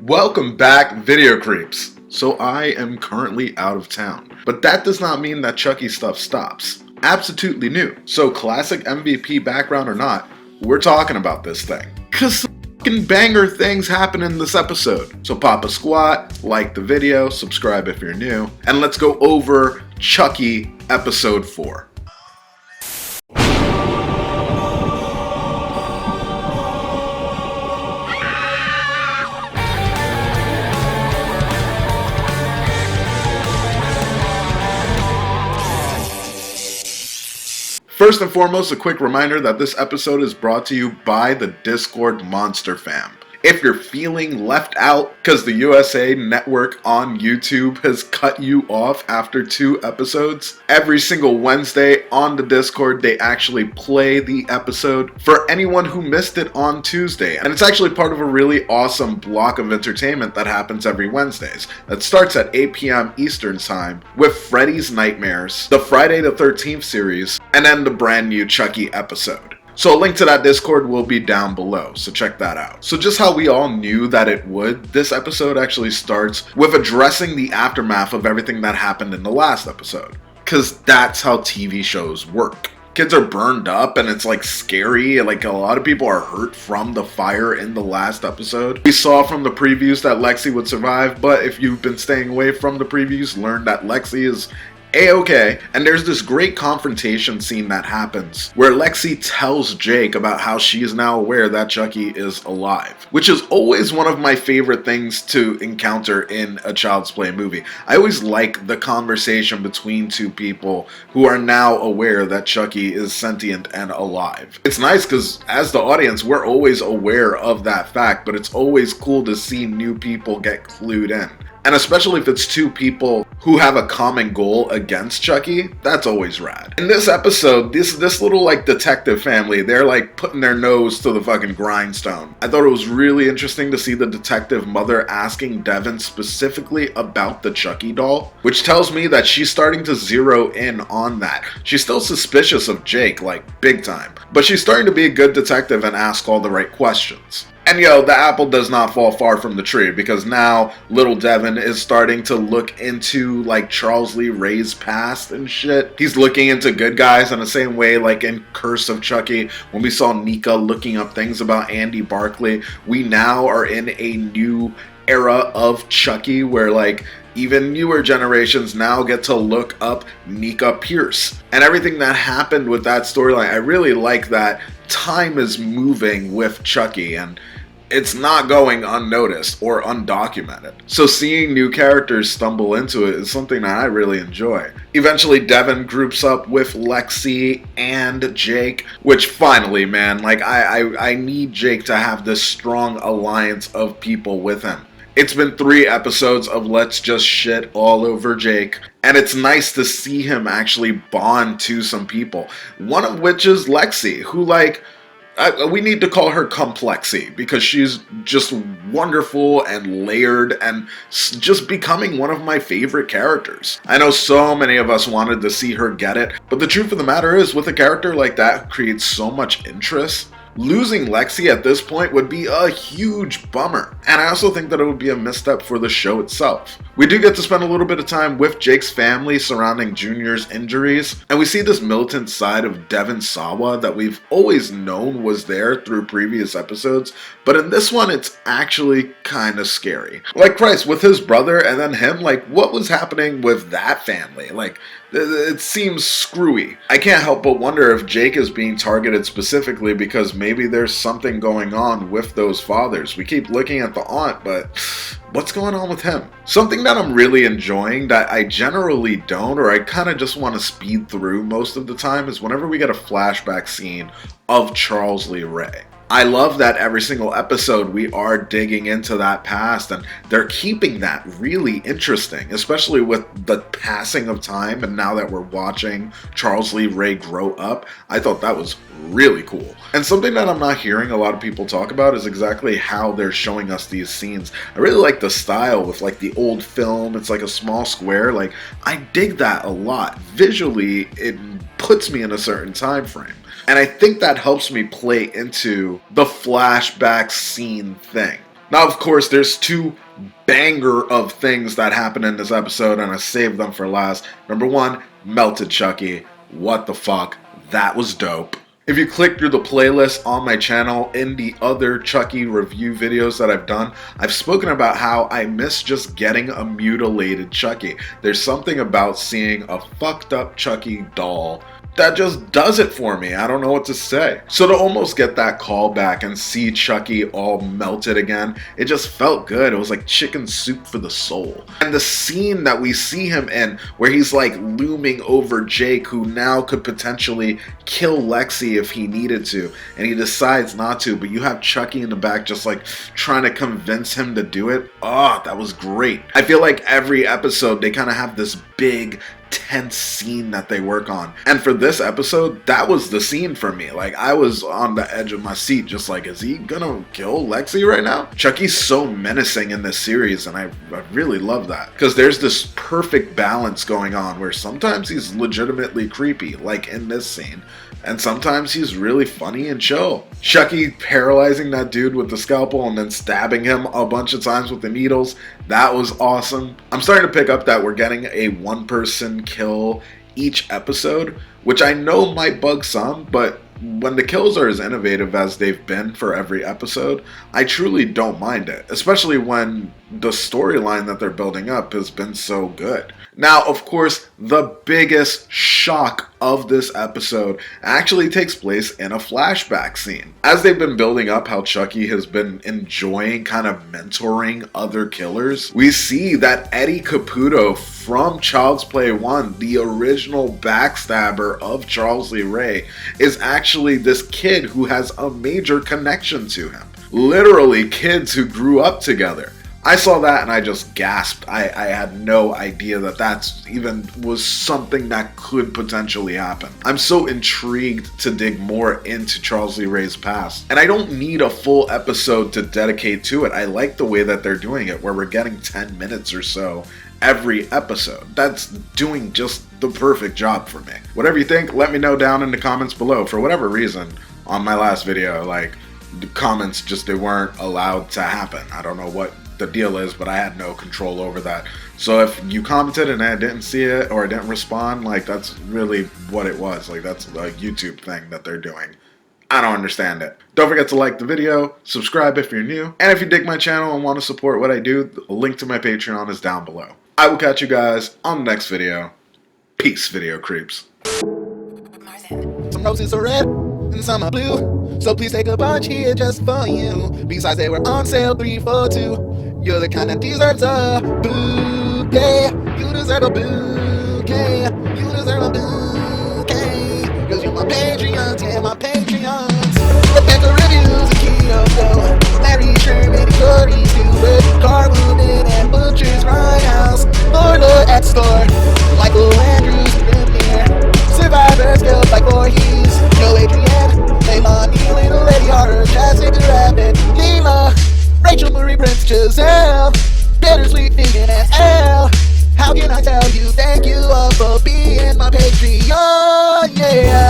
Welcome back, Video Creeps. So I am currently out of town, but that does not mean that Chucky stuff stops. Absolutely new. So classic MVP background or not, we're talking about this thing. Cause some fucking banger things happen in this episode. So pop a squat, like the video, subscribe if you're new, and let's go over Chucky episode 4. First and foremost, a quick reminder that this episode is brought to you by the Discord Monster Fam. If you're feeling left out because the USA Network on YouTube has cut you off after 2 episodes, every single Wednesday on the Discord they actually play the episode for anyone who missed it on Tuesday. And it's actually part of a really awesome block of entertainment that happens every Wednesdays. That starts at 8 p.m. Eastern Time with Freddy's Nightmares, the Friday the 13th series, and then the brand new Chucky episode. So a link to that Discord will be down below, so check that out. So just how we all knew that it would, this episode actually starts with addressing the aftermath of everything that happened in the last episode. Cause that's how TV shows work. Kids are burned up and it's like scary, like a lot of people are hurt from the fire in the last episode. We saw from the previews that Lexi would survive, but if you've been staying away from the previews, learn that Lexi is A-okay. And there's this great confrontation scene that happens where Lexi tells Jake about how she is now aware that Chucky is alive, which is always one of my favorite things to encounter in a Child's Play movie. I always like the conversation between two people who are now aware that Chucky is sentient and alive. It's nice because as the audience, we're always aware of that fact, but it's always cool to see new people get clued in. And especially if it's two people who have a common goal against Chucky, that's always rad. In this episode, this little like detective family, they're like putting their nose to the fucking grindstone. I thought it was really interesting to see the detective mother asking Devin specifically about the Chucky doll, which tells me that she's starting to zero in on that. She's still suspicious of Jake, like big time, but she's starting to be a good detective and ask all the right questions. And yo, the apple does not fall far from the tree because now little Devin is starting to look into like Charles Lee Ray's past and shit. He's looking into good guys in the same way like in Curse of Chucky when we saw Nika looking up things about Andy Barclay. We now are in a new era of Chucky where like even newer generations now get to look up Nika Pierce. And everything that happened with that storyline, I really like that time is moving with Chucky and it's not going unnoticed or undocumented. So seeing new characters stumble into it is something that I really enjoy. Eventually Devin groups up with Lexi and Jake, which finally, man, like I need Jake to have this strong alliance of people with him. It's been 3 episodes of let's just shit all over Jake, and it's nice to see him actually bond to some people. One of which is Lexi, who like, we need to call her Complexy because she's just wonderful and layered and just becoming one of my favorite characters. I know so many of us wanted to see her get it, but the truth of the matter is with a character like that who creates so much interest, losing Lexi at this point would be a huge bummer. And I also think that it would be a misstep for the show itself. We do get to spend a little bit of time with Jake's family surrounding Junior's injuries, and we see this militant side of Devin Sawa that we've always known was there through previous episodes, but in this one it's actually kind of scary. Like Christ, with his brother and then him, like what was happening with that family? Like it seems screwy. I can't help but wonder if Jake is being targeted specifically because maybe there's something going on with those fathers. We keep looking at the aunt, but what's going on with him? Something that I'm really enjoying that I generally don't, or I kind of just want to speed through most of the time, is whenever we get a flashback scene of Charles Lee Ray. I love that every single episode we are digging into that past, and they're keeping that really interesting, especially with the passing of time and now that we're watching Charles Lee Ray grow up. I thought that was really cool. And something that I'm not hearing a lot of people talk about is exactly how they're showing us these scenes. I really like the style with like the old film. It's like a small square. Like I dig that a lot. Visually, it puts me in a certain time frame. And I think that helps me play into the flashback scene thing. Now, of course, there's two banger of things that happen in this episode, and I saved them for last. Number one, melted Chucky. What the fuck? That was dope. If you click through the playlist on my channel in the other Chucky review videos that I've done, I've spoken about how I miss just getting a mutilated Chucky. There's something about seeing a fucked up Chucky doll that just does it for me. I don't know what to say. So to almost get that call back and see Chucky all melted again, it just felt good. It was like chicken soup for the soul. And the scene that we see him in, where he's like looming over Jake, who now could potentially kill Lexi if he needed to, and he decides not to, but you have Chucky in the back just like trying to convince him to do it. Oh, that was great. I feel like every episode they kind of have this big tense scene that they work on, and for this episode that was the scene for me. Like, I was on the edge of my seat just like, is he gonna kill Lexi right now? Chucky's so menacing in this series, and I really love that, because there's this perfect balance going on where sometimes he's legitimately creepy, like in this scene, and sometimes he's really funny and chill. Chucky paralyzing that dude with the scalpel and then stabbing him a bunch of times with the needles, that was awesome. I'm starting to pick up that we're getting a one-person kill each episode, which I know might bug some, but when the kills are as innovative as they've been for every episode, I truly don't mind it, especially when the storyline that they're building up has been so good. Now, of course, the biggest shock of this episode actually takes place in a flashback scene. As they've been building up how Chucky has been enjoying kind of mentoring other killers, we see that Eddie Caputo from Child's Play 1, the original backstabber of Charles Lee Ray, is actually this kid who has a major connection to him. Literally kids who grew up together. I saw that and I just gasped. I had no idea that that's even was something that could potentially happen. I'm so intrigued to dig more into Charles Lee Ray's past. And I don't need a full episode to dedicate to it. I like the way that they're doing it, where we're getting 10 minutes or so every episode. That's doing just the perfect job for me. Whatever you think, let me know down in the comments below. For whatever reason, on my last video, like, the comments just, they weren't allowed to happen. I don't know what the deal is, but I had no control over that. So if you commented and I didn't see it or I didn't respond, like, that's really what it was. Like, that's a YouTube thing that they're doing. I don't understand it. Don't forget to like the video, subscribe if you're new, and if you dig my channel and want to support what I do, the link to my Patreon is down below. I will catch you guys on the next video. Peace, video creeps. Some roses are red and some are blue, so please take a bunch here just for you. Besides, they were on sale 3 for 2. You're the kind that deserves a bouquet. You deserve a bouquet. You deserve a bouquet. Cause you're my Patreons, yeah, my Patreons. The Panther reviews, a Kyoto, Larry Sherman, Cory Stewart, Car Wounded, and Butcher's Grindhouse, Lord at Store, Michael Andrews, Premier, Survivors, Guild by Voorhees, Joe Adrian, Leilani, Little Lady Horror, Jessica Rabbit, Lila, Rachel Marie Prince, Giselle, Bittersweet Vegan, and Elle. How can I tell you thank you all for being my Patreon, yeah.